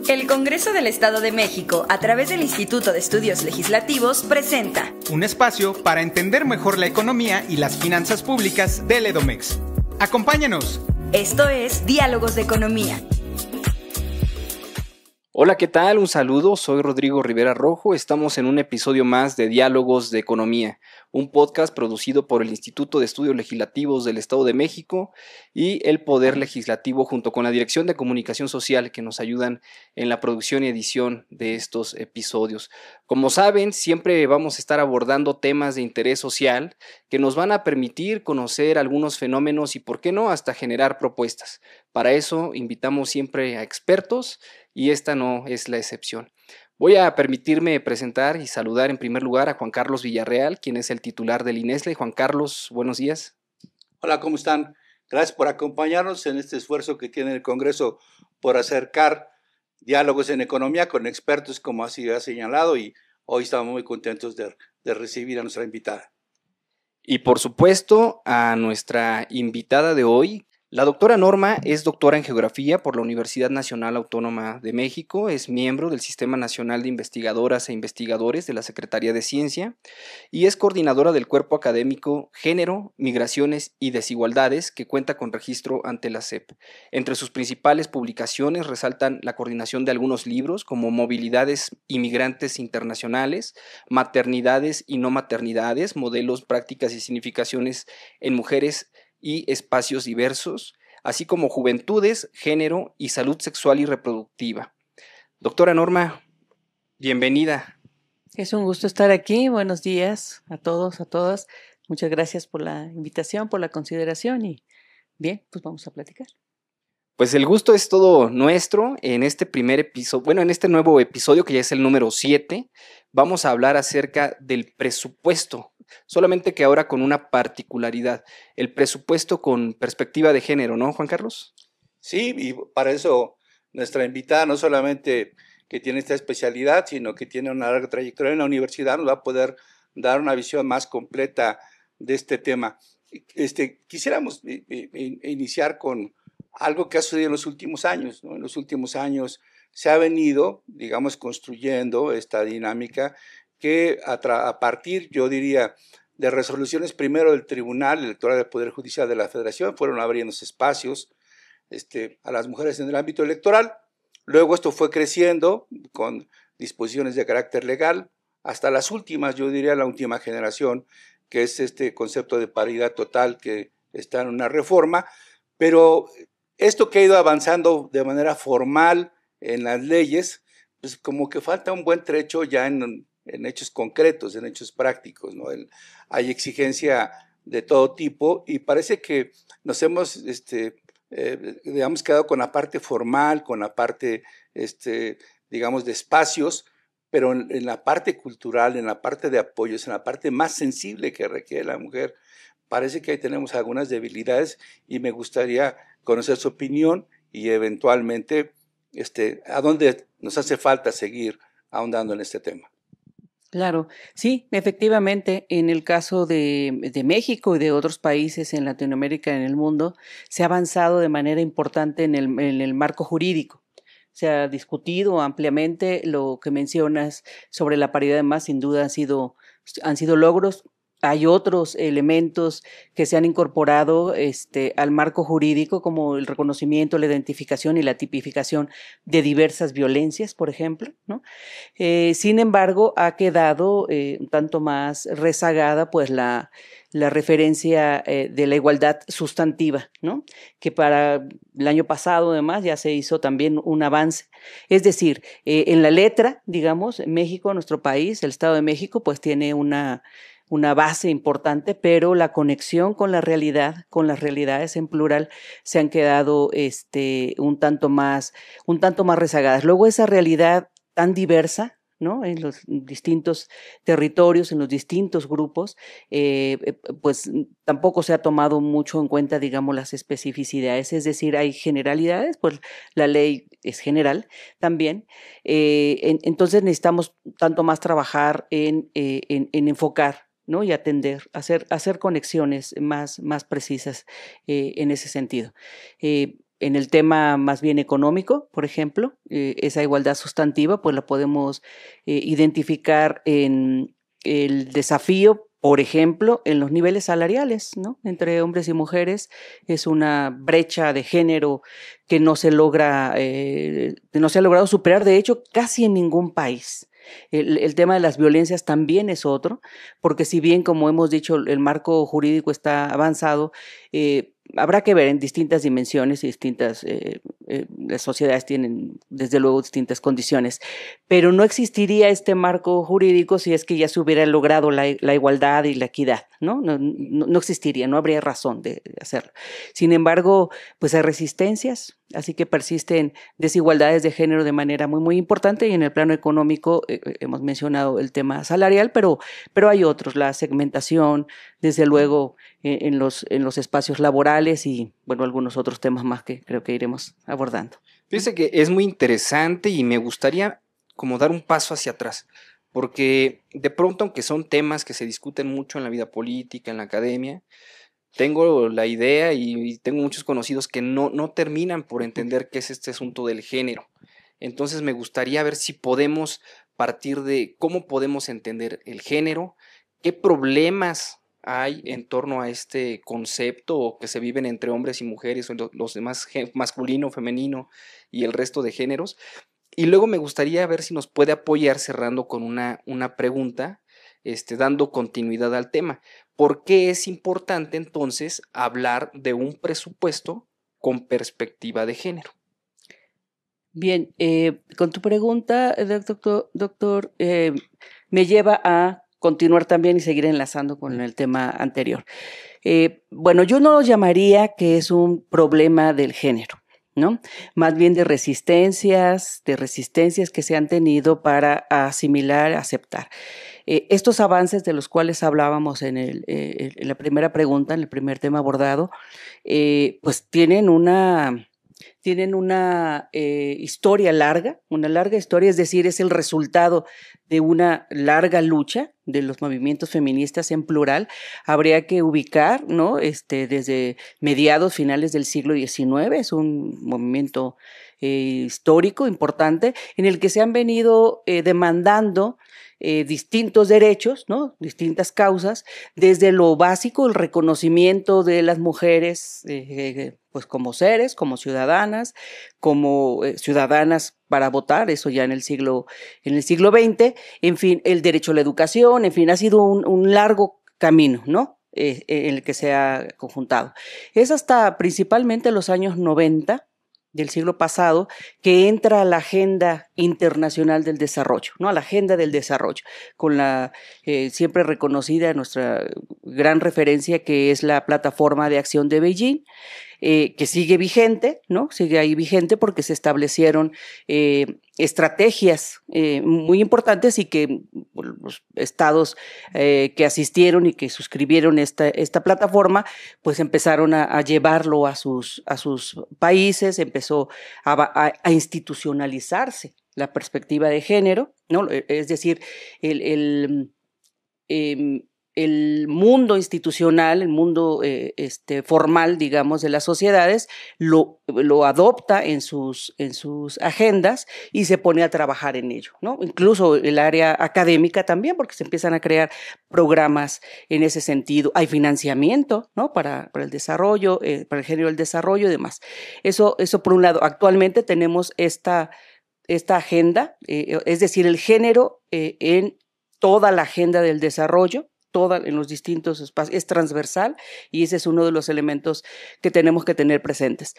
El Congreso del Estado de México, a través del Instituto de Estudios Legislativos, presenta un espacio para entender mejor la economía y las finanzas públicas del Edomex. ¡Acompáñanos! Esto es Diálogos de Economía. Hola, ¿qué tal? Un saludo, soy Rodrigo Rivera Rojo, estamos en un episodio más de Diálogos de Economía, un podcast producido por el Instituto de Estudios Legislativos del Estado de México y el Poder Legislativo junto con la Dirección de Comunicación Social que nos ayudan en la producción y edición de estos episodios. Como saben, siempre vamos a estar abordando temas de interés social que nos van a permitir conocer algunos fenómenos y, por qué no, hasta generar propuestas. Para eso invitamos siempre a expertos y esta no es la excepción. Voy a permitirme presentar y saludar en primer lugar a Juan Carlos Villarreal, quien es el titular del INESLE. Juan Carlos, buenos días. Hola, ¿cómo están? Gracias por acompañarnos en este esfuerzo que tiene el Congreso por acercar diálogos en economía con expertos, como así ha señalado, y hoy estamos muy contentos de recibir a nuestra invitada. Y por supuesto a nuestra invitada de hoy. La doctora Norma es doctora en Geografía por la Universidad Nacional Autónoma de México, es miembro del Sistema Nacional de Investigadoras e Investigadores de la Secretaría de Ciencia y es coordinadora del Cuerpo Académico Género, Migraciones y Desigualdades, que cuenta con registro ante la SEP. Entre sus principales publicaciones resaltan la coordinación de algunos libros como Movilidades y Migrantes Internacionales, Maternidades y No Maternidades, Modelos, Prácticas y Significaciones en Mujeres y Espacios Diversos, así como Juventudes, Género y Salud Sexual y Reproductiva. Doctora Norma, bienvenida. Es un gusto estar aquí. Buenos días a todos, a todas. Muchas gracias por la invitación, por la consideración y bien, pues vamos a platicar. Pues el gusto es todo nuestro. En este primer episodio, en este nuevo episodio que ya es el número 7, vamos a hablar acerca del presupuesto. Solamente que ahora con una particularidad, el presupuesto con perspectiva de género, ¿no, Juan Carlos? Sí, y para eso nuestra invitada no solamente que tiene esta especialidad, sino que tiene una larga trayectoria en la universidad, nos va a poder dar una visión más completa de este tema. Quisiéramos iniciar con algo que ha sucedido en los últimos años, ¿no? En los últimos años se ha venido, digamos, construyendo esta dinámica que a partir, yo diría, de resoluciones primero del Tribunal Electoral del Poder Judicial de la Federación, fueron abriéndose espacios a las mujeres en el ámbito electoral. Luego esto fue creciendo con disposiciones de carácter legal, hasta las últimas, yo diría la última generación, que es este concepto de paridad total que está en una reforma, pero esto que ha ido avanzando de manera formal en las leyes, pues como que falta un buen trecho ya en hechos concretos, en hechos prácticos, ¿no? Hay exigencia de todo tipo y parece que nos hemos, digamos, quedado con la parte formal, con la parte, digamos, de espacios, pero en la parte cultural, en la parte de apoyos, en la parte más sensible que requiere la mujer, parece que ahí tenemos algunas debilidades y me gustaría conocer su opinión y eventualmente a dónde nos hace falta seguir ahondando en este tema. Claro, sí, efectivamente, en el caso de México y de otros países en Latinoamérica y en el mundo, se ha avanzado de manera importante en el marco jurídico. Se ha discutido ampliamente lo que mencionas sobre la paridad, además, sin duda han sido logros. Hay otros elementos que se han incorporado al marco jurídico, como el reconocimiento, la identificación y la tipificación de diversas violencias, por ejemplo, ¿no? Sin embargo, ha quedado un tanto más rezagada pues la referencia de la igualdad sustantiva, ¿no? Que para el año pasado, además, ya se hizo también un avance. Es decir, en la letra, digamos, México, nuestro país, el Estado de México, pues tiene una base importante, pero la conexión con la realidad, con las realidades en plural, se han quedado un tanto más rezagadas. Luego esa realidad tan diversa, ¿no? En los distintos territorios, en los distintos grupos, pues tampoco se ha tomado mucho en cuenta, digamos, las especificidades, es decir, hay generalidades, pues la ley es general también, entonces necesitamos tanto más trabajar en enfocar, ¿no? Y atender, hacer conexiones más precisas en ese sentido. En el tema más bien económico, por ejemplo, esa igualdad sustantiva, pues la podemos identificar en el desafío, por ejemplo, en los niveles salariales, ¿no? Entre hombres y mujeres es una brecha de género que no se logra, no se ha logrado superar, de hecho, casi en ningún país. El tema de las violencias también es otro, porque si bien, como hemos dicho, el marco jurídico está avanzado, habrá que ver en distintas dimensiones y distintas, las sociedades tienen desde luego distintas condiciones, pero no existiría este marco jurídico si es que ya se hubiera logrado la igualdad y la equidad, ¿no? No existiría, no habría razón de hacerlo. Sin embargo, pues hay resistencias, así que persisten desigualdades de género de manera muy, muy importante, y en el plano económico hemos mencionado el tema salarial, pero hay otros, la segmentación, desde luego en los espacios laborales y, bueno, algunos otros temas más que creo que iremos abordando. Fíjese que es muy interesante y me gustaría como dar un paso hacia atrás, porque de pronto, aunque son temas que se discuten mucho en la vida política, en la academia, tengo la idea y tengo muchos conocidos que no terminan por entender qué es este asunto del género. Entonces me gustaría ver si podemos partir de cómo podemos entender el género, qué problemas hay en torno a este concepto que se viven entre hombres y mujeres, o los demás, masculino, femenino y el resto de géneros. Y luego me gustaría ver si nos puede apoyar cerrando con una pregunta, dando continuidad al tema. ¿Por qué es importante entonces hablar de un presupuesto con perspectiva de género? Bien, con tu pregunta, doctor, me lleva a continuar también y seguir enlazando con el tema anterior. Bueno, yo no lo llamaría que es un problema del género, ¿no? Más bien de resistencias que se han tenido para asimilar, aceptar. Estos avances de los cuales hablábamos en la primera pregunta, en el primer tema abordado, pues tienen una historia larga, una larga historia, es decir, es el resultado de una larga lucha de los movimientos feministas en plural. Habría que ubicar, ¿no? Desde mediados, finales del siglo XIX, es un movimiento histórico importante en el que se han venido demandando distintos derechos, ¿no? Distintas causas, desde lo básico, el reconocimiento de las mujeres pues como seres, como ciudadanas para votar, eso ya en el siglo XX, en fin, el derecho a la educación, en fin, ha sido un largo camino, ¿no? En el que se ha conjuntado. Es hasta principalmente los años 90 del siglo pasado, que entra a la agenda internacional del desarrollo, ¿no? A la agenda del desarrollo, con la siempre reconocida nuestra gran referencia, que es la Plataforma de Acción de Beijing, que sigue vigente, ¿no? Sigue ahí vigente porque se establecieron estrategias muy importantes y que los estados que asistieron y que suscribieron esta plataforma, pues empezaron a llevarlo a sus países, empezó a institucionalizarse la perspectiva de género, ¿no? Es decir, el mundo institucional, el mundo formal, digamos, de las sociedades, lo adopta en sus agendas y se pone a trabajar en ello, ¿no? Incluso el área académica también, porque se empiezan a crear programas en ese sentido. Hay financiamiento, ¿no? Para el desarrollo, para el género del desarrollo y demás. Eso por un lado. Actualmente tenemos esta agenda, es decir, el género en toda la agenda del desarrollo, en los distintos espacios, es transversal, y ese es uno de los elementos que tenemos que tener presentes.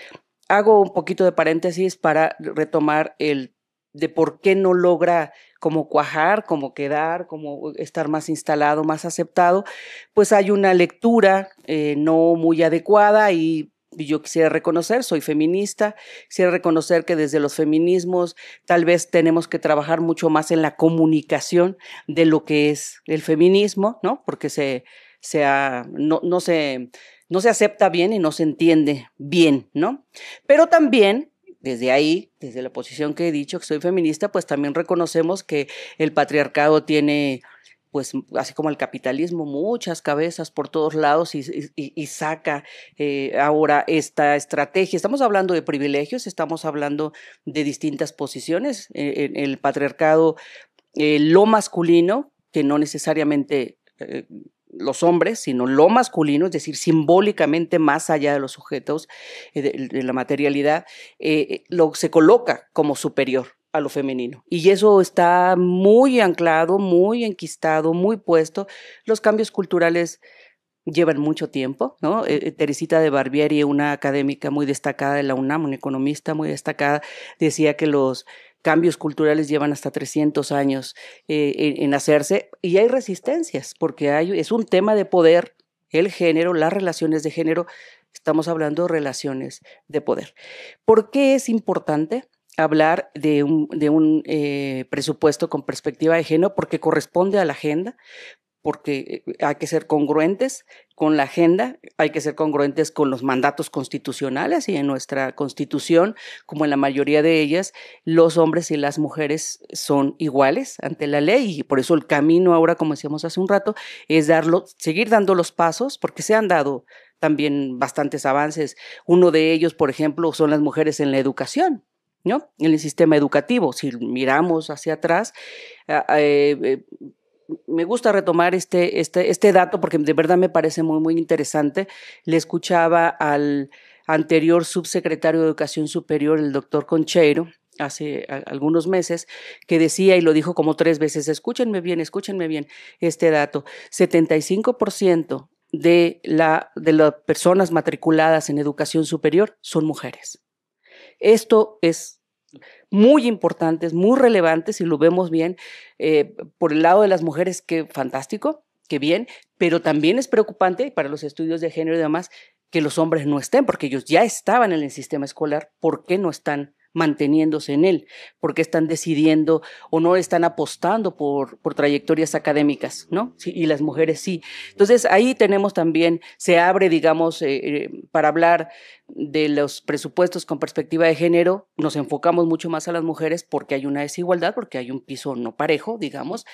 Hago un poquito de paréntesis para retomar de por qué no logra como cuajar, como quedar, como estar más instalado, más aceptado. Pues hay una lectura no muy adecuada, y yo quisiera reconocer, soy feminista, quisiera reconocer que desde los feminismos tal vez tenemos que trabajar mucho más en la comunicación de lo que es el feminismo, ¿no? Porque no se acepta bien y no se entiende bien, ¿no? Pero también, desde ahí, desde la posición que he dicho que soy feminista, pues también reconocemos que el patriarcado tiene pues así como el capitalismo, muchas cabezas por todos lados y saca ahora esta estrategia. Estamos hablando de privilegios, estamos hablando de distintas posiciones. El patriarcado, lo masculino, que no necesariamente los hombres, sino lo masculino, es decir, simbólicamente más allá de los sujetos, de la materialidad, se coloca como superior a lo femenino. Y eso está muy anclado, muy enquistado, muy puesto. Los cambios culturales llevan mucho tiempo, ¿no? Teresita de Barbieri, una académica muy destacada de la UNAM, una economista muy destacada, decía que los cambios culturales llevan hasta 300 años en hacerse, y hay resistencias, porque es un tema de poder, el género, las relaciones de género, estamos hablando de relaciones de poder. ¿Por qué es importante hablar de un presupuesto con perspectiva de género? Porque corresponde a la agenda, porque hay que ser congruentes con la agenda, hay que ser congruentes con los mandatos constitucionales, y en nuestra Constitución, como en la mayoría de ellas, los hombres y las mujeres son iguales ante la ley, y por eso el camino ahora, como decíamos hace un rato, es seguir dando los pasos, porque se han dado también bastantes avances. Uno de ellos, por ejemplo, son las mujeres en la educación, ¿no? En el sistema educativo. Si miramos hacia atrás, me gusta retomar este dato porque de verdad me parece muy, muy interesante. Le escuchaba al anterior subsecretario de Educación Superior, el doctor Concheiro, hace algunos meses, que decía, y lo dijo como 3 veces, escúchenme bien este dato: 75% de las personas matriculadas en educación superior son mujeres. Esto es muy importantes, muy relevantes, y lo vemos bien por el lado de las mujeres, qué fantástico, qué bien, pero también es preocupante para los estudios de género y demás que los hombres no estén, porque ellos ya estaban en el sistema escolar. ¿Por qué no están manteniéndose en él? ¿Por qué están decidiendo o no están apostando por trayectorias académicas, ¿no? Sí, y las mujeres sí. Entonces ahí tenemos también, se abre, digamos, para hablar de los presupuestos con perspectiva de género, nos enfocamos mucho más a las mujeres porque hay una desigualdad, porque hay un piso no parejo, digamos,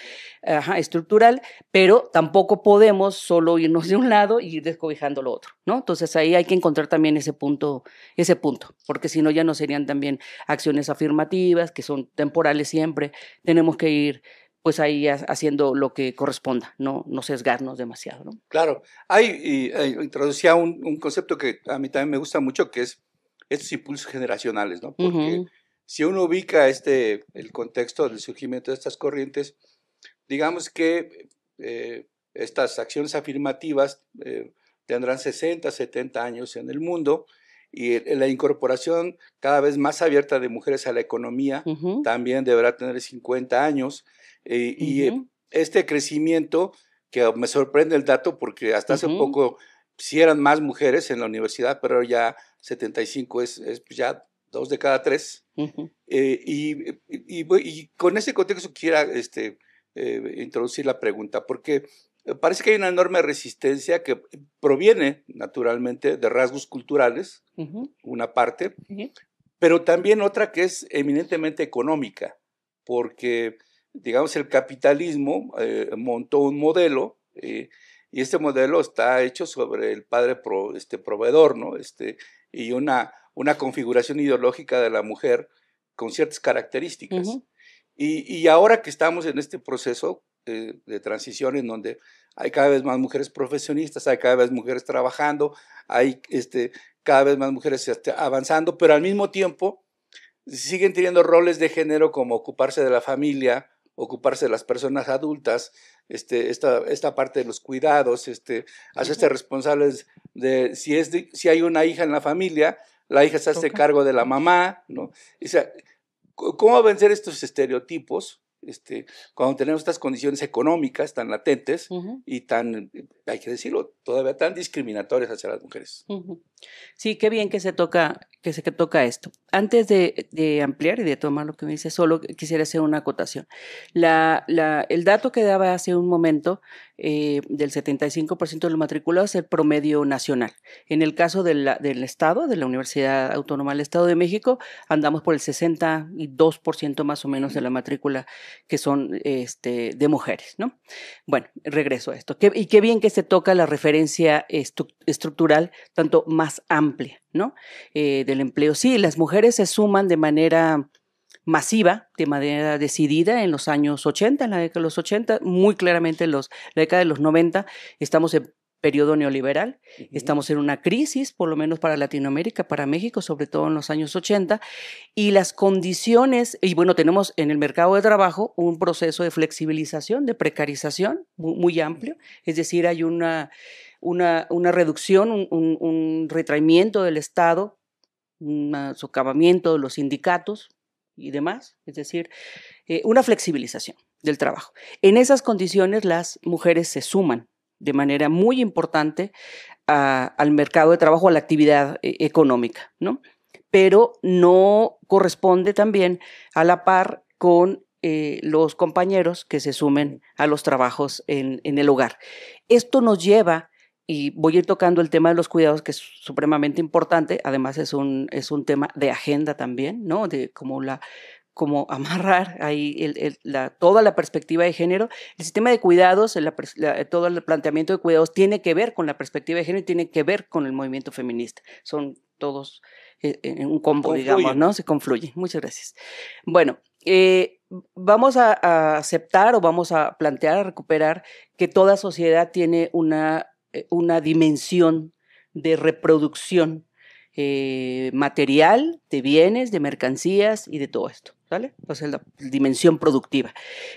estructural, pero tampoco podemos solo irnos de un lado y ir descobijando lo otro, ¿no? Entonces ahí hay que encontrar también ese punto, porque si no ya no serían también acciones afirmativas, que son temporales siempre. Tenemos que ir pues ahí haciendo lo que corresponda, no sesgarnos demasiado, ¿no? Claro, introducía un concepto que a mí también me gusta mucho, que es estos impulsos generacionales, ¿no? Porque si uno ubica el contexto del surgimiento de estas corrientes, digamos que estas acciones afirmativas tendrán 60, 70 años en el mundo, y la incorporación cada vez más abierta de mujeres a la economía también deberá tener 50 años. Y este crecimiento, que me sorprende el dato porque hasta hace poco sí eran más mujeres en la universidad, pero ya 75 es ya 2 de cada 3. Y con ese contexto quisiera introducir la pregunta, porque parece que hay una enorme resistencia que proviene naturalmente de rasgos culturales, una parte, pero también otra que es eminentemente económica, porque digamos el capitalismo montó un modelo y este modelo está hecho sobre el padre proveedor, ¿no? Y una configuración ideológica de la mujer con ciertas características. Y ahora que estamos en este proceso de transición en donde hay cada vez más mujeres profesionistas, hay cada vez mujeres trabajando, hay cada vez más mujeres avanzando, pero al mismo tiempo siguen teniendo roles de género como ocuparse de la familia, ocuparse de las personas adultas, esta parte de los cuidados, hacerse responsables de si hay una hija en la familia, la hija se hace cargo de la mamá, ¿no? O sea, ¿cómo vencer estos estereotipos cuando tenemos estas condiciones económicas tan latentes y tan, hay que decirlo, todavía tan discriminatorias hacia las mujeres. Sí, qué bien que se toca esto. Antes de ampliar y de tomar lo que me dice, solo quisiera hacer una acotación. El dato que daba hace un momento del 75% de los matriculados es el promedio nacional. En el caso del Estado, de la Universidad Autónoma del Estado de México, andamos por el 62% más o menos de la matrícula que son de mujeres, ¿no? Bueno, regreso a esto. Y qué bien que se toca la referencia estructural tanto más amplia, ¿no? Del empleo. Sí, las mujeres se suman de manera masiva, de manera decidida en los años 80, en la década de los 80, muy claramente en la década de los 90, estamos en periodo neoliberal, estamos en una crisis, por lo menos para Latinoamérica, para México, sobre todo en los años 80, y las condiciones, y bueno, tenemos en el mercado de trabajo un proceso de flexibilización, de precarización muy amplio, es decir, hay una reducción, un retraimiento del Estado, un socavamiento de los sindicatos y demás, es decir, una flexibilización del trabajo. En esas condiciones las mujeres se suman de manera muy importante al mercado de trabajo, a la actividad económica, ¿no? Pero no corresponde también a la par con los compañeros que se sumen a los trabajos en el hogar. Esto nos lleva, y voy a ir tocando el tema de los cuidados, que es supremamente importante, además es un tema de agenda también, ¿no? De como amarrar ahí toda la perspectiva de género. El sistema de cuidados, todo el planteamiento de cuidados tiene que ver con la perspectiva de género y tiene que ver con el movimiento feminista. Son todos en un combo, digamos, ¿no? Se confluyen. Muchas gracias. Bueno, vamos a aceptar o vamos a plantear, a recuperar que toda sociedad tiene una dimensión de reproducción material, de bienes, de mercancías y de todo esto, ¿vale? O sea, la dimensión productiva,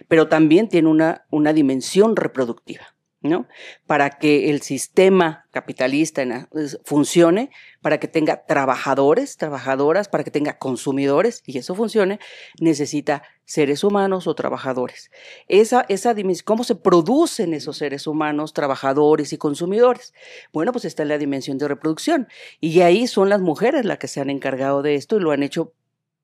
pero también tiene una dimensión reproductiva, ¿no? Para que el sistema capitalista funcione, para que tenga trabajadores, trabajadoras, para que tenga consumidores y eso funcione, necesita seres humanos o trabajadores. Esa dimensión, ¿cómo se producen esos seres humanos, trabajadores y consumidores? Bueno, pues está en la dimensión de reproducción y ahí son las mujeres las que se han encargado de esto y lo han hecho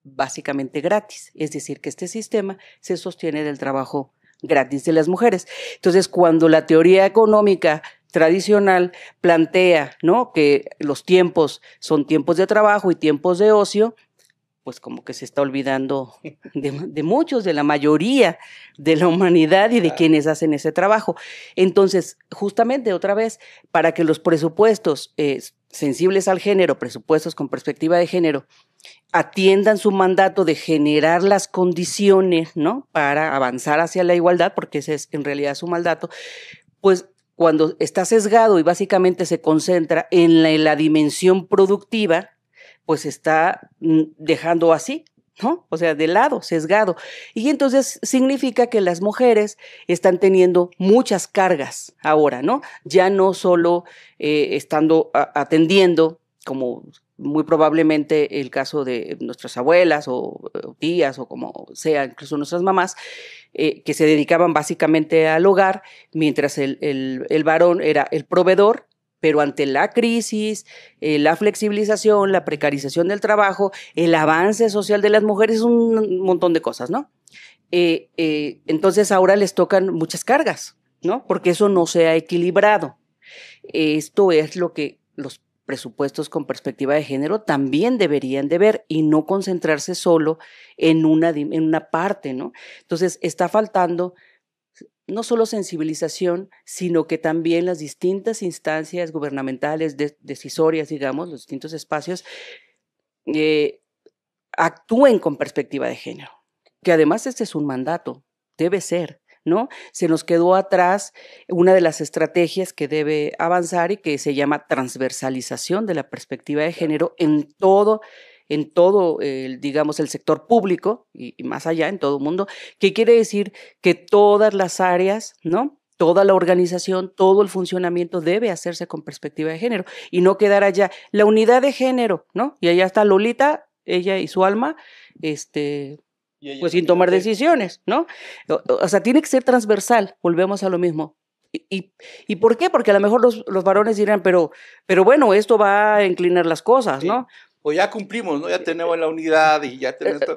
básicamente gratis, es decir, que este sistema se sostiene del trabajo gratis de las mujeres. Entonces, cuando la teoría económica tradicional plantea, ¿no?, que los tiempos son tiempos de trabajo y tiempos de ocio, pues como que se está olvidando de muchos, de la mayoría de la humanidad y de quienes hacen ese trabajo. Entonces, justamente otra vez, para que los presupuestos sensibles al género, presupuestos con perspectiva de género, atiendan su mandato de generar las condiciones, ¿no?, para avanzar hacia la igualdad, porque ese es en realidad su mandato, pues cuando está sesgado y básicamente se concentra en la dimensión productiva, pues está dejando así, ¿no? O sea, de lado, sesgado. Y entonces significa que las mujeres están teniendo muchas cargas ahora, ¿no? Ya no solo estando atendiendo, como muy probablemente el caso de nuestras abuelas o tías o como sea, incluso nuestras mamás, que se dedicaban básicamente al hogar, mientras el varón era el proveedor, pero ante la crisis, la flexibilización, la precarización del trabajo, el avance social de las mujeres, un montón de cosas, ¿no? Entonces ahora les tocan muchas cargas, ¿no? Porque eso no se ha equilibrado. Esto es lo que los presupuestos con perspectiva de género también deberían de ver y no concentrarse solo en una parte, ¿no? Entonces está faltando no solo sensibilización, sino que también las distintas instancias gubernamentales, decisorias, digamos, los distintos espacios, actúen con perspectiva de género, que además este es un mandato, debe ser, ¿no? Se nos quedó atrás una de las estrategias que debe avanzar y que se llama transversalización de la perspectiva de género en todo digamos, el sector público y más allá, en todo el mundo, que quiere decir que todas las áreas, ¿no?, toda la organización, todo el funcionamiento debe hacerse con perspectiva de género y no quedar allá la unidad de género, ¿no? Y allá está Lolita, ella y su alma, pues sin tomar decisiones, ¿no? O sea, tiene que ser transversal, volvemos a lo mismo. ¿Y por qué? Porque a lo mejor los varones dirán, pero bueno, esto va a inclinar las cosas, Sí. ¿no? O ya cumplimos, ¿no? Ya tenemos la unidad y ya tenemos todo,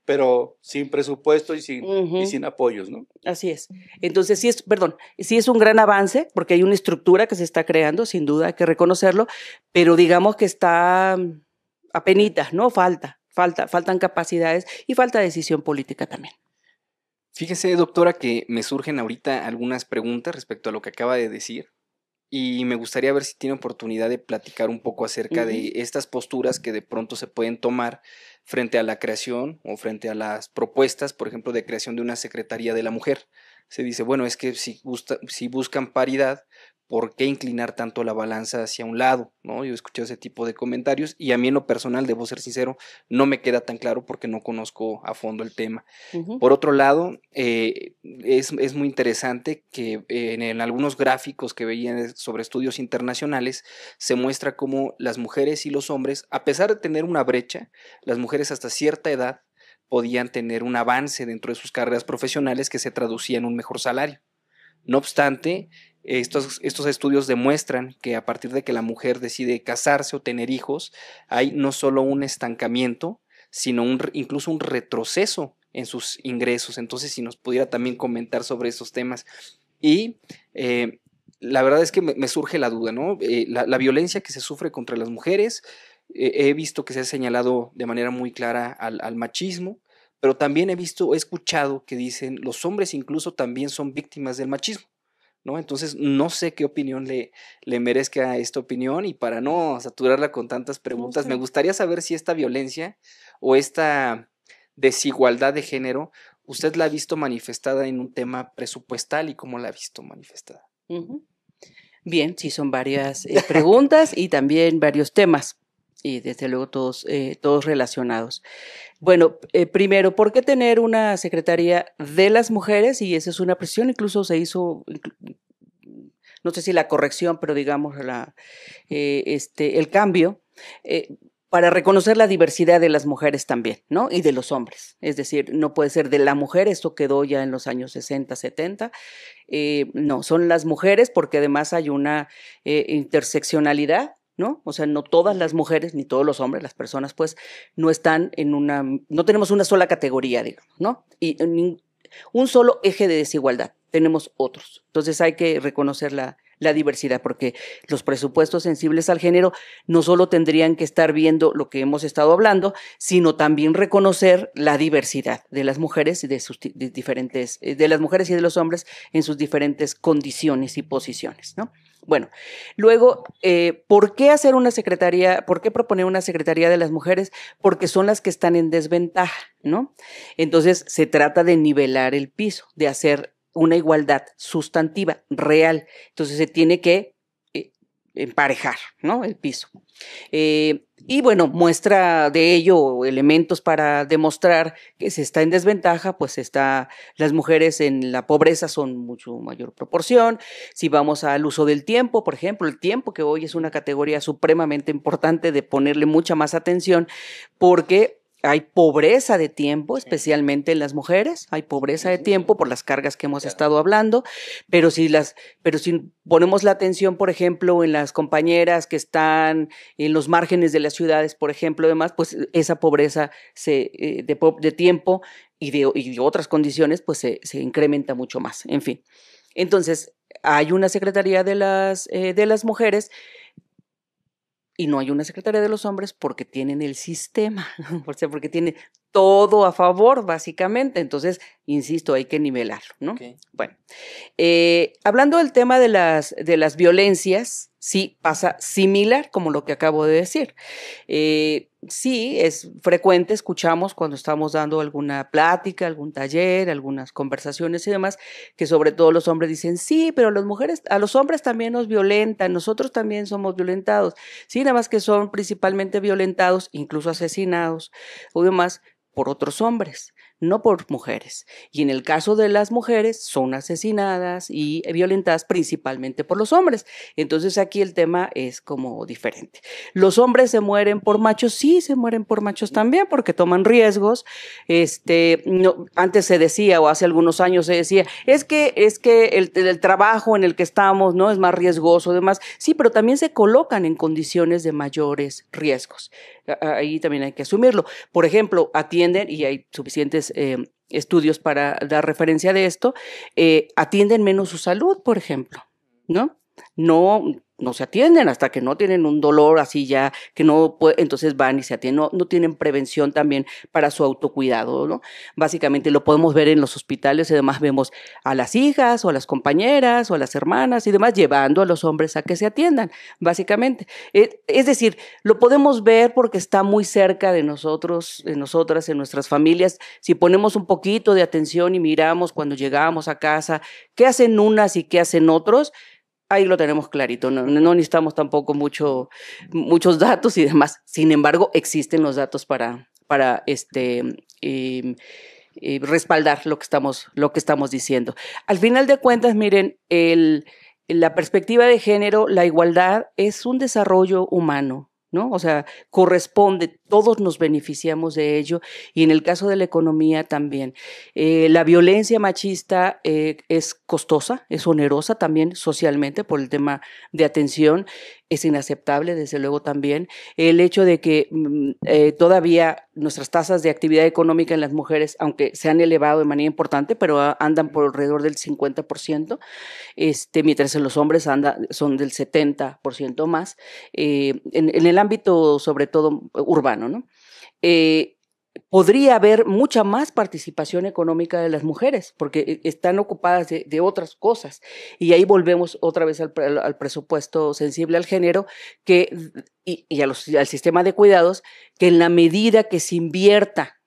pero sin presupuesto y sin apoyos, ¿no? Así es. Entonces, sí es un gran avance, porque hay una estructura que se está creando, sin duda, hay que reconocerlo, pero digamos que está apenitas, ¿no? Faltan capacidades y falta decisión política también. Fíjese, doctora, que me surgen ahorita algunas preguntas respecto a lo que acaba de decir. Y me gustaría ver si tiene oportunidad de platicar un poco acerca de estas posturas que de pronto se pueden tomar frente a la creación o frente a las propuestas, por ejemplo, de creación de una Secretaría de la Mujer. Se dice, bueno, es que si buscan paridad, ¿por qué inclinar tanto la balanza hacia un lado? ¿No? Yo he escuchado ese tipo de comentarios y a mí en lo personal, debo ser sincero, no me queda tan claro porque no conozco a fondo el tema. Por otro lado, es muy interesante que en algunos gráficos que veía sobre estudios internacionales se muestra cómo las mujeres y los hombres, a pesar de tener una brecha, las mujeres hasta cierta edad podían tener un avance dentro de sus carreras profesionales que se traducía en un mejor salario. No obstante, estos estudios demuestran que a partir de que la mujer decide casarse o tener hijos, hay no solo un estancamiento, sino incluso un retroceso en sus ingresos. Entonces, si nos pudiera también comentar sobre esos temas. Y la verdad es que me surge la duda, ¿no? La violencia que se sufre contra las mujeres, he visto que se ha señalado de manera muy clara al machismo, pero también he escuchado que dicen los hombres incluso también son víctimas del machismo, ¿no? Entonces, no sé qué opinión le merezca esta opinión, y para no saturarla con tantas preguntas, me gustaría saber si esta violencia o esta desigualdad de género, ¿usted la ha visto manifestada en un tema presupuestal y cómo la ha visto manifestada? Bien, sí, son varias preguntas y también varios temas, y desde luego todos relacionados. Bueno, primero, ¿por qué tener una Secretaría de las Mujeres? Y esa es una presión, incluso se hizo, no sé si la corrección, pero digamos el cambio, para reconocer la diversidad de las mujeres también, ¿no? Y de los hombres. Es decir, no puede ser de la mujer, esto quedó ya en los años 60, 70. No, son las mujeres, porque además hay una interseccionalidad, ¿no? O sea, no todas las mujeres, ni todos los hombres, las personas, pues, no están no tenemos una sola categoría, digamos, ¿no? Y un solo eje de desigualdad, tenemos otros. Entonces hay que reconocer la diversidad, porque los presupuestos sensibles al género no solo tendrían que estar viendo lo que hemos estado hablando, sino también reconocer la diversidad de las mujeres y de las mujeres y de los hombres en sus diferentes condiciones y posiciones, ¿no? Bueno, luego, ¿por qué hacer una secretaría? ¿Por qué proponer una secretaría de las mujeres? Porque son las que están en desventaja, ¿no? Entonces, se trata de nivelar el piso, de hacer una igualdad sustantiva, real. Entonces, se tiene que emparejar, ¿no? El piso. Y bueno, muestra de ello elementos para demostrar que se está en desventaja, pues las mujeres en la pobreza son mucho mayor proporción. Si vamos al uso del tiempo, por ejemplo, el tiempo, que hoy es una categoría supremamente importante de ponerle mucha más atención, porque hay pobreza de tiempo, especialmente en las mujeres, hay pobreza de tiempo por las cargas que hemos estado hablando, pero si ponemos la atención, por ejemplo, en las compañeras que están en los márgenes de las ciudades, por ejemplo, demás, pues esa pobreza de tiempo y de otras condiciones, pues se incrementa mucho más, en fin. Entonces, hay una Secretaría de las Mujeres, y no hay una Secretaría de los Hombres porque tienen el sistema, o sea, porque tienen todo a favor, básicamente. Entonces, insisto, hay que nivelarlo, ¿no? Okay. Bueno, hablando del tema de las violencias, sí pasa similar como lo que acabo de decir. Sí, es frecuente, escuchamos cuando estamos dando alguna plática, algún taller, algunas conversaciones y demás, que sobre todo los hombres dicen, sí, pero a los hombres también nos violentan, nosotros también somos violentados. Sí, nada más que son principalmente violentados, incluso asesinados o demás, por otros hombres, no por mujeres. Y en el caso de las mujeres son asesinadas y violentadas principalmente por los hombres. Entonces aquí el tema es como diferente. ¿Los hombres se mueren por machos? Sí, se mueren por machos también porque toman riesgos. No, antes se decía, o hace algunos años se decía, es que el trabajo en el que estamos, ¿no?, es más riesgoso, demás. Sí, pero también se colocan en condiciones de mayores riesgos. Ahí también hay que asumirlo. Por ejemplo, atienden, y hay suficientes estudios para dar referencia de esto, atienden menos su salud, por ejemplo, ¿no? No se atienden hasta que no tienen un dolor así ya, que no puede, entonces van y se atienden, no tienen prevención también para su autocuidado, ¿no? Básicamente lo podemos ver en los hospitales y además vemos a las hijas o a las compañeras o a las hermanas y demás llevando a los hombres a que se atiendan, básicamente. Es decir, lo podemos ver porque está muy cerca de nosotros, de nosotras, en nuestras familias. Si ponemos un poquito de atención y miramos cuando llegamos a casa, qué hacen unas y qué hacen otros, ahí lo tenemos clarito, no necesitamos tampoco muchos datos y demás. Sin embargo, existen los datos para respaldar lo que estamos diciendo. Al final de cuentas, miren, la perspectiva de género, la igualdad es un desarrollo humano, ¿no? O sea, corresponde, todos nos beneficiamos de ello y en el caso de la economía también. La violencia machista es costosa, es onerosa también socialmente por el tema de atención, es inaceptable desde luego también. El hecho de que todavía nuestras tasas de actividad económica en las mujeres, aunque se han elevado de manera importante, pero andan por alrededor del 50%, mientras en los hombres son del 70% más, en el ámbito sobre todo urbano, ¿no? Podría haber mucha más participación económica de las mujeres, porque están ocupadas de otras cosas. Y ahí volvemos otra vez al presupuesto sensible al género y al sistema de cuidados, que en la medida que se invierta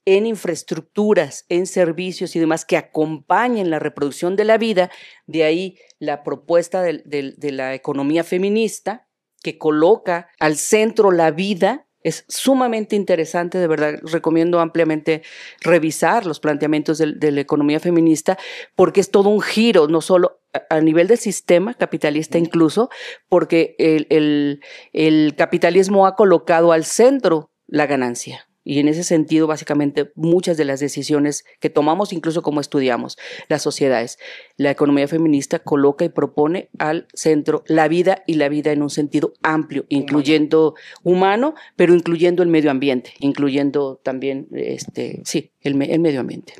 en infraestructuras, en servicios y demás que acompañen la reproducción de la vida, de ahí la propuesta de la economía feminista, que coloca al centro la vida. Es sumamente interesante, de verdad, recomiendo ampliamente revisar los planteamientos de la economía feminista, porque es todo un giro, no solo a nivel del sistema capitalista incluso, porque el capitalismo ha colocado al centro la ganancia. Y en ese sentido, básicamente, muchas de las decisiones que tomamos, incluso como estudiamos las sociedades, la economía feminista coloca y propone al centro la vida y la vida en un sentido amplio, incluyendo humano, pero incluyendo el medio ambiente, incluyendo también, el medio ambiente.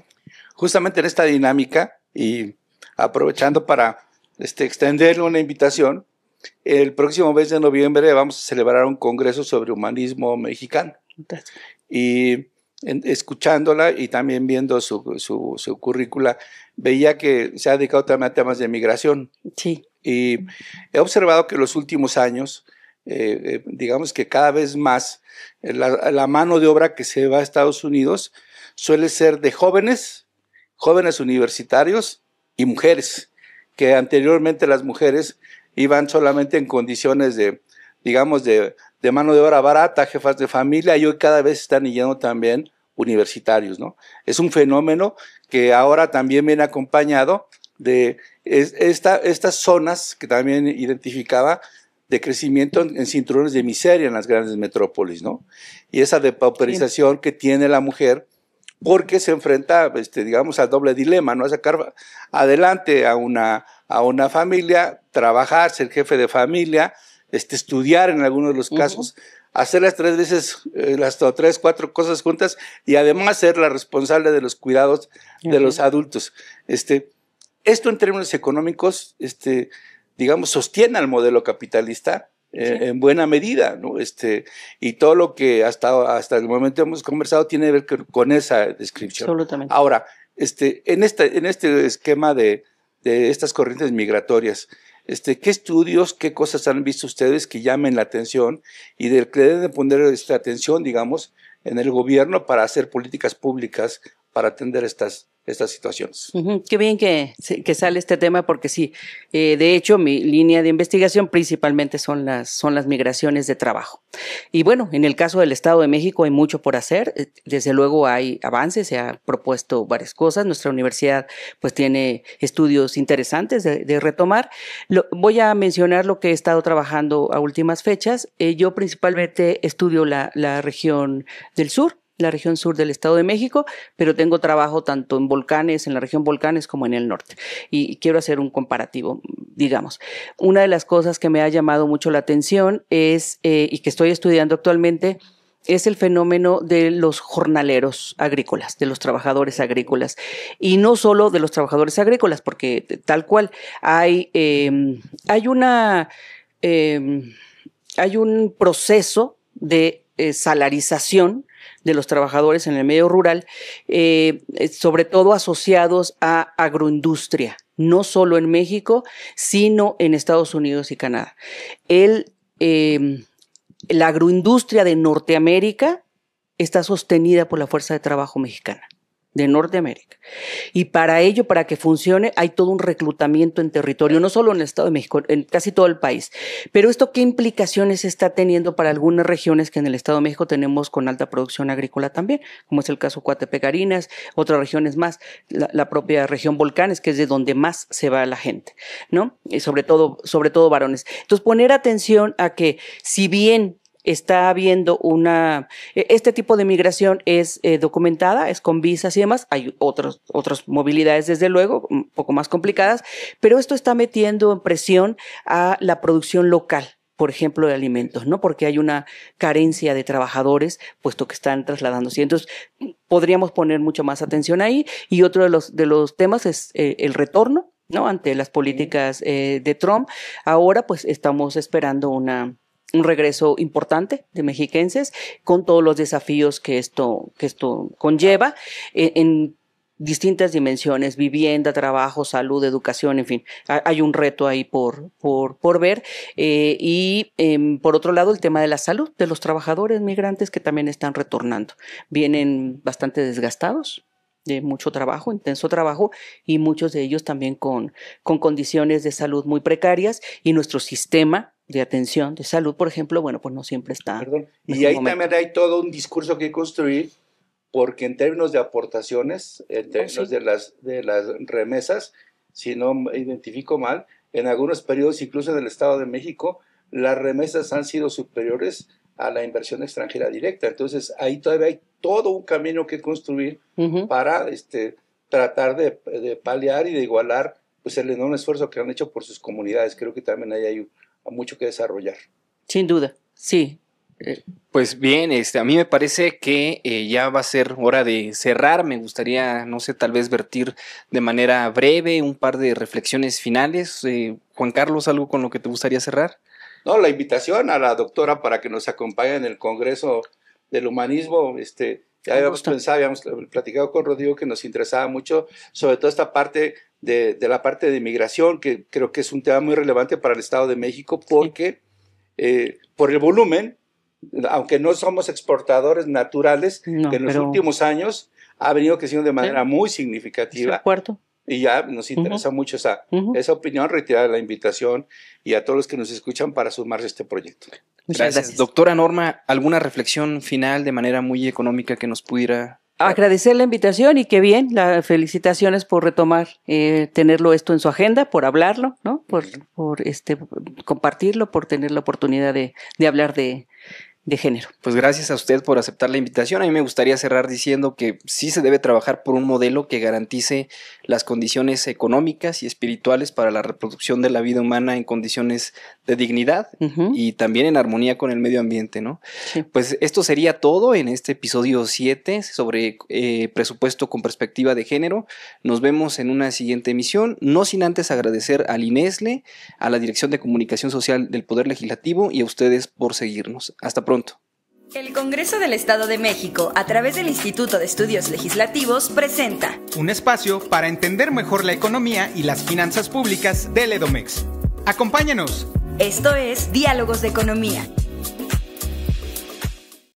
Justamente en esta dinámica y aprovechando para extenderle una invitación, el próximo mes de noviembre vamos a celebrar un congreso sobre humanismo mexicano. Y escuchándola y también viendo su currícula, veía que se ha dedicado también a temas de migración. Sí. Y he observado que en los últimos años, digamos que cada vez más, la mano de obra que se va a Estados Unidos suele ser de jóvenes universitarios y mujeres, que anteriormente las mujeres iban solamente en condiciones de mano de obra barata, jefas de familia, y hoy cada vez están yendo también universitarios, ¿no? Es un fenómeno que ahora también viene acompañado de estas zonas que también identificaba de crecimiento en cinturones de miseria en las grandes metrópolis, ¿no? Y esa depauperización que tiene la mujer, porque se enfrenta, al doble dilema, ¿no? A sacar adelante a una familia, trabajar, ser jefe de familia, estudiar en algunos de los casos, hacer las 3 veces, las 3, 4 cosas juntas y además ser la responsable de los cuidados de los adultos. Esto en términos económicos, sostiene al modelo capitalista en buena medida, ¿no? Y todo lo que hasta el momento hemos conversado tiene que ver con esa descripción. Absolutamente. Ahora, en este esquema de estas corrientes migratorias, ¿qué estudios, qué cosas han visto ustedes que llamen la atención y del que deben de poner atención, digamos, en el gobierno para hacer políticas públicas para atender estas estas situaciones. Qué bien que sale este tema porque sí, de hecho mi línea de investigación principalmente son las migraciones de trabajo. Y bueno, en el caso del Estado de México hay mucho por hacer, desde luego hay avances, se ha propuesto varias cosas, nuestra universidad pues tiene estudios interesantes de retomar. Voy a mencionar lo que he estado trabajando a últimas fechas. Yo principalmente estudio la región del sur, la región sur del Estado de México, pero tengo trabajo tanto en volcanes, en la región volcanes, como en el norte. Y quiero hacer un comparativo, digamos. Una de las cosas que me ha llamado mucho la atención es, y que estoy estudiando actualmente, es el fenómeno de los jornaleros agrícolas, de los trabajadores agrícolas. Y no solo de los trabajadores agrícolas, porque tal cual hay un proceso de salarización de los trabajadores en el medio rural, sobre todo asociados a agroindustria, no solo en México, sino en Estados Unidos y Canadá. La agroindustria de Norteamérica está sostenida por la fuerza de trabajo mexicana, de Norteamérica. Y para ello, para que funcione, hay todo un reclutamiento en territorio, no solo en el Estado de México, en casi todo el país. Pero esto, ¿qué implicaciones está teniendo para algunas regiones que en el Estado de México tenemos con alta producción agrícola también, como es el caso Coatepec-Harinas, otras regiones más, la propia región Volcanes, que es de donde más se va la gente, ¿no? Y sobre todo varones. Entonces, poner atención a que, si bien está habiendo este tipo de migración es documentada, es con visas y demás, hay otras movilidades desde luego, un poco más complicadas, pero esto está metiendo en presión a la producción local, por ejemplo, de alimentos, ¿no? Porque hay una carencia de trabajadores, puesto que están trasladándose. Entonces, podríamos poner mucho más atención ahí. Y otro de los temas es el retorno, ¿no? Ante las políticas de Trump. Ahora, pues, estamos esperando un regreso importante de mexiquenses con todos los desafíos que esto conlleva en distintas dimensiones: vivienda, trabajo, salud, educación, en fin. Hay un reto ahí por ver. Por otro lado, el tema de la salud de los trabajadores migrantes que también están retornando. Vienen bastante desgastados de mucho trabajo, intenso trabajo, y muchos de ellos también con condiciones de salud muy precarias, y nuestro sistema de atención de salud, por ejemplo, bueno, pues no siempre está. Perdón. Y ahí también hay todo un discurso que construir, porque en términos de aportaciones, en términos de las remesas, si no me identifico mal, en algunos periodos, incluso en el Estado de México, las remesas han sido superiores a la inversión extranjera directa. Entonces, ahí todavía hay todo un camino que construir para tratar de paliar y de igualar pues el enorme esfuerzo que han hecho por sus comunidades. Creo que también ahí hay mucho que desarrollar. Sin duda, sí. Pues bien, a mí me parece que ya va a ser hora de cerrar. Me gustaría, no sé, tal vez vertir de manera breve un par de reflexiones finales. Juan Carlos, ¿algo con lo que te gustaría cerrar? No, la invitación a la doctora para que nos acompañe en el Congreso del Humanismo. Ya habíamos pensado, habíamos platicado con Rodrigo que nos interesaba mucho, sobre todo esta parte de la parte de migración, que creo que es un tema muy relevante para el Estado de México, porque por el volumen, aunque no somos exportadores naturales, que en los últimos años ha venido creciendo de manera muy significativa. ¿De acuerdo? Y ya nos interesa mucho esa opinión, retirar la invitación y a todos los que nos escuchan para sumarse a este proyecto. Muchas gracias. Doctora Norma, ¿alguna reflexión final de manera muy económica que nos pudiera...? Agradecer la invitación y qué bien, las felicitaciones por retomar, tenerlo esto en su agenda, por hablarlo, ¿no? Por compartirlo, por tener la oportunidad de hablar de género. Pues gracias a usted por aceptar la invitación. A mí me gustaría cerrar diciendo que sí se debe trabajar por un modelo que garantice las condiciones económicas y espirituales para la reproducción de la vida humana en condiciones de dignidad y también en armonía con el medio ambiente, ¿no? Sí. Pues esto sería todo en este episodio 7 sobre presupuesto con perspectiva de género. Nos vemos en una siguiente emisión, no sin antes agradecer al INESLE, a la Dirección de Comunicación Social del Poder Legislativo y a ustedes por seguirnos. Hasta pronto. El Congreso del Estado de México, a través del Instituto de Estudios Legislativos, presenta un espacio para entender mejor la economía y las finanzas públicas del Edomex. ¡Acompáñanos! Esto es Diálogos de Economía.